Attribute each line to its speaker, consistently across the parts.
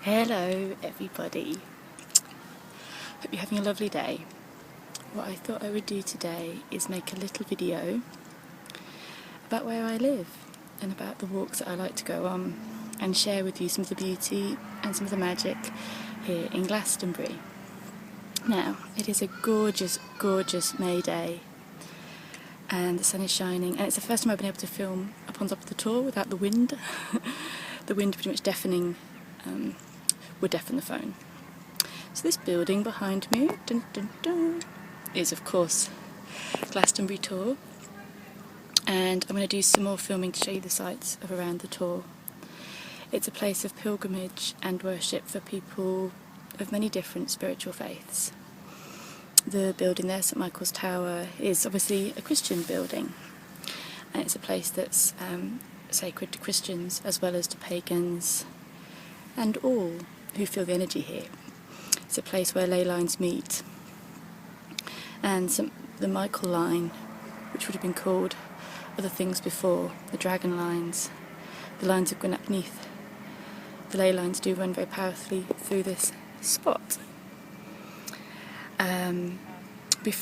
Speaker 1: Hello everybody, hope you're having a lovely day. What I thought I would do today is make a little video about where I live and about the walks that I like to go on and share with you some of the beauty and some of the magic here in Glastonbury. Now, it is a gorgeous, gorgeous May day and the sun is shining, and it's the first time I've been able to film up on top of the Tor without the wind. The wind pretty much deafening would deafen the phone. So this building behind me is of course Glastonbury Tor, and I'm going to do some more filming to show you the sights of around the Tor. It's a place of pilgrimage and worship for people of many different spiritual faiths. The building there, St Michael's Tower, is obviously a Christian building, and it's a place that's sacred to Christians as well as to pagans and all who feel the energy here. It's a place where ley lines meet, and the Michael line, which would have been called other things before, the dragon lines, the lines of Gwynapneath, the ley lines do run very powerfully through this spot.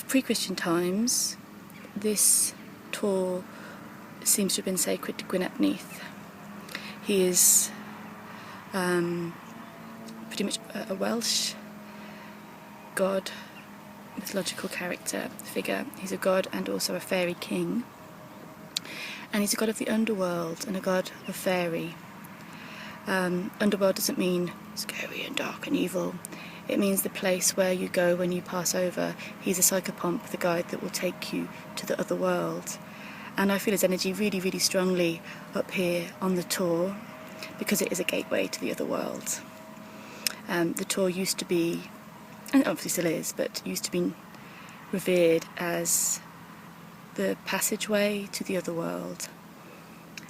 Speaker 1: Pre-Christian times, this Tor seems to have been sacred to Gwynapneath. He is pretty much a Welsh god, mythological character, figure. He's a god and also a fairy king, and he's a god of the underworld and a god of fairy. Underworld doesn't mean scary and dark and evil. It means the place where you go when you pass over. He's a psychopomp, the guide that will take you to the other world. And I feel his energy really, really strongly up here on the Tor, because it is a gateway to the other world. The Tor used to be, and obviously still is, but used to be revered as the passageway to the other world.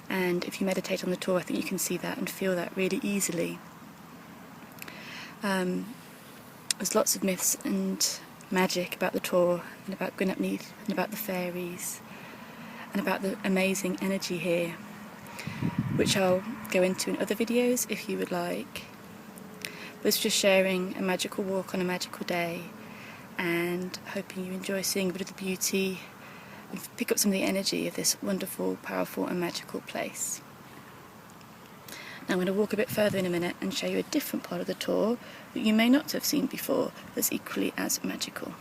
Speaker 1: And if you meditate on the Tor, I think you can see that and feel that really easily. There's lots of myths and magic about the Tor and about Gwynapneath and about the fairies and about the amazing energy here, which I'll go into in other videos if you would like. But it's just sharing a magical walk on a magical day and hoping you enjoy seeing a bit of the beauty and pick up some of the energy of this wonderful, powerful and magical place. Now I'm going to walk a bit further in a minute and show you a different part of the Tor that you may not have seen before that's equally as magical.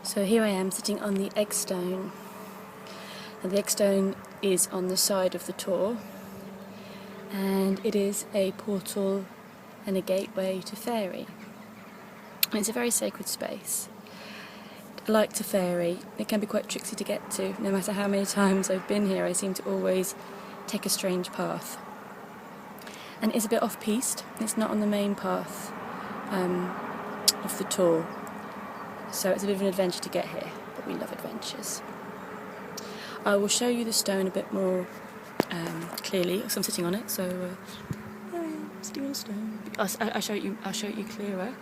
Speaker 1: So here I am sitting on the egg stone, and the egg stone is on the side of the Tor, and it is a portal and a gateway to fairy. And it's a very sacred space. Like to fairy, it can be quite tricksy to get to. No matter how many times I've been here, I seem to always take a strange path. And it's a bit off-piste. It's not on the main path of the Tor. So it's a bit of an adventure to get here, but we love adventures. I will show you the stone a bit more clearly, because I'm sitting on it, so I'm sitting on a stone. I'll show it you clearer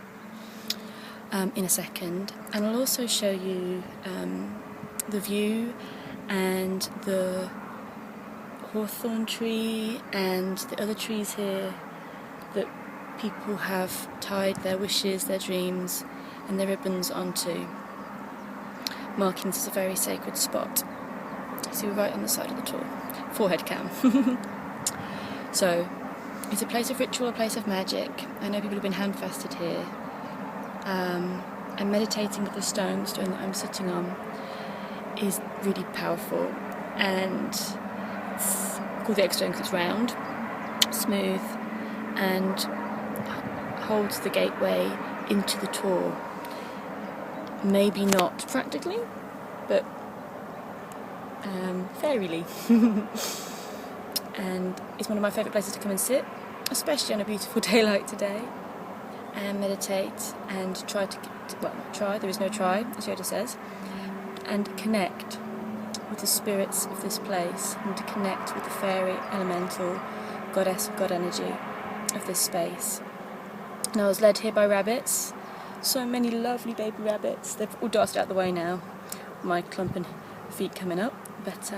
Speaker 1: in a second, and I'll also show you the view and the hawthorn tree and the other trees here that people have tied their wishes, their dreams and their ribbons onto, marking this as a very sacred spot. So we're right on the side of the Tor. Forehead cam. So, it's a place of ritual, a place of magic. I know people have been handfasted here. And meditating with the stone that I'm sitting on, is really powerful. And it's called the egg stone because it's round, smooth, and holds the gateway into the Tor. Maybe not practically, but fairily. And it's one of my favourite places to come and sit, especially on a beautiful day like today, and meditate and there is no try, as Yoda says, and connect with the spirits of this place and to connect with the fairy, elemental, goddess, god energy of this space. And I was led here by rabbits, So many lovely baby rabbits. They've all darted out of the way now. My clumping feet coming up. But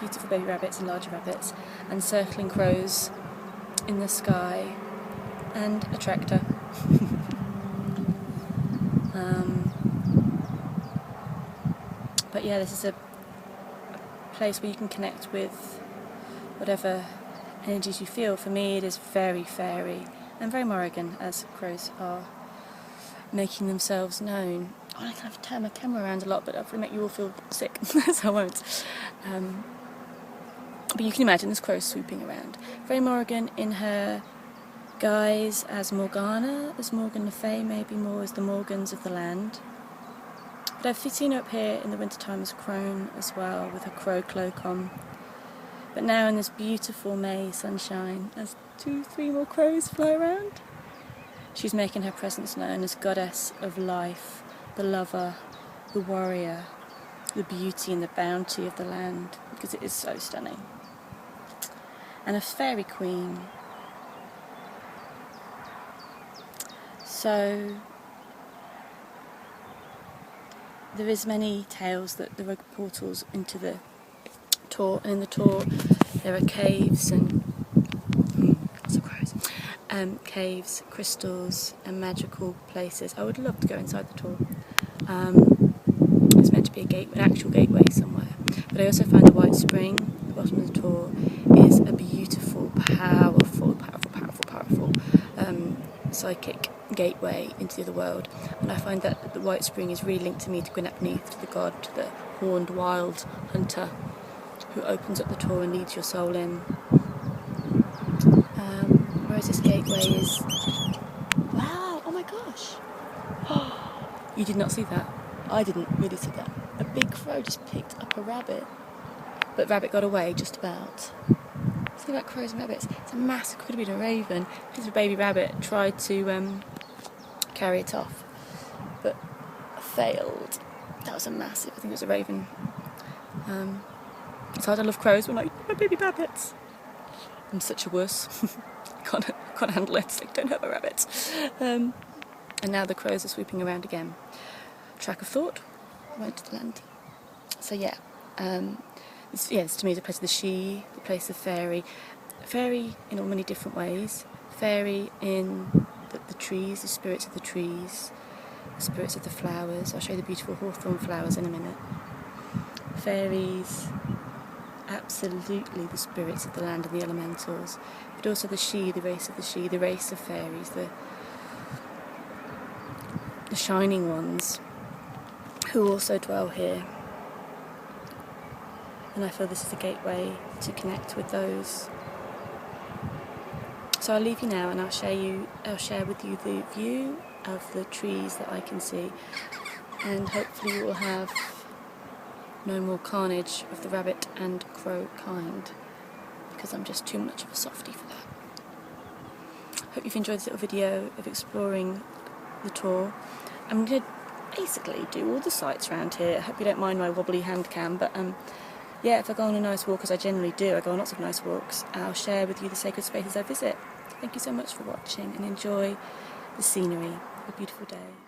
Speaker 1: beautiful baby rabbits and larger rabbits. And circling crows in the sky. And a tractor. But yeah, this is a place where you can connect with whatever energies you feel. For me, it is very fairy and very Morrigan, as crows are making themselves known. Oh, I kind of turn my camera around a lot, but I'll probably make you all feel sick, so I won't. But you can imagine this crow swooping around. Very Morrigan in her guise as Morgana, as Morgan le Fay, maybe more as the Morgans of the land. But I've seen her up here in the wintertime as crone as well, with her crow cloak on. But now in this beautiful May sunshine, as 2-3 more crows fly around, she's making her presence known as goddess of life, the lover, the warrior, the beauty and the bounty of the land, because it is so stunning. And a fairy queen. So there is many tales that there are portals into the Tor, and in the Tor there are caves and caves, crystals and magical places. I would love to go inside the Tor. It's meant to be an actual gateway somewhere. But I also find the White Spring, the bottom of the Tor, is a beautiful, powerful psychic gateway into the other world. And I find that the White Spring is really linked to me, to Gwyn ap Nudd, to the god, to the horned wild hunter who opens up the Tor and leads your soul in. Whereas this gateway is... Wow, oh my gosh! You did not see that. I didn't really see that. A big crow just picked up a rabbit. But rabbit got away, just about. Think about crows and rabbits. It's a massive, could have been a raven. This baby rabbit tried to carry it off, but failed. That was a massive, I think it was a raven. It's hard, I love crows, but I'm like, my baby rabbits. I'm such a wuss. can't handle it, so don't hurt my rabbits. And now the crows are swooping around again. Track of thought, went to the land. So yeah, this to me is a place of the she, the place of fairy. Fairy in all many different ways. Fairy in the trees, the spirits of the trees, the spirits of the flowers. I'll show you the beautiful hawthorn flowers in a minute. Fairies, absolutely the spirits of the land and the elementals. But also the she, the race of the she, the race of fairies, the shining ones who also dwell here. And I feel this is a gateway to connect with those. So I'll leave you now, and I'll share with you the view of the trees that I can see, and hopefully you will have no more carnage of the rabbit and crow kind, because I'm just too much of a softie for that. Hope you've enjoyed this little video of exploring the Tor. I'm going to basically do all the sights around here. I hope you don't mind my wobbly hand cam, but yeah, if I go on a nice walk, as I generally do, I go on lots of nice walks, I'll share with you the sacred spaces I visit. Thank you so much for watching, and enjoy the scenery. Have a beautiful day.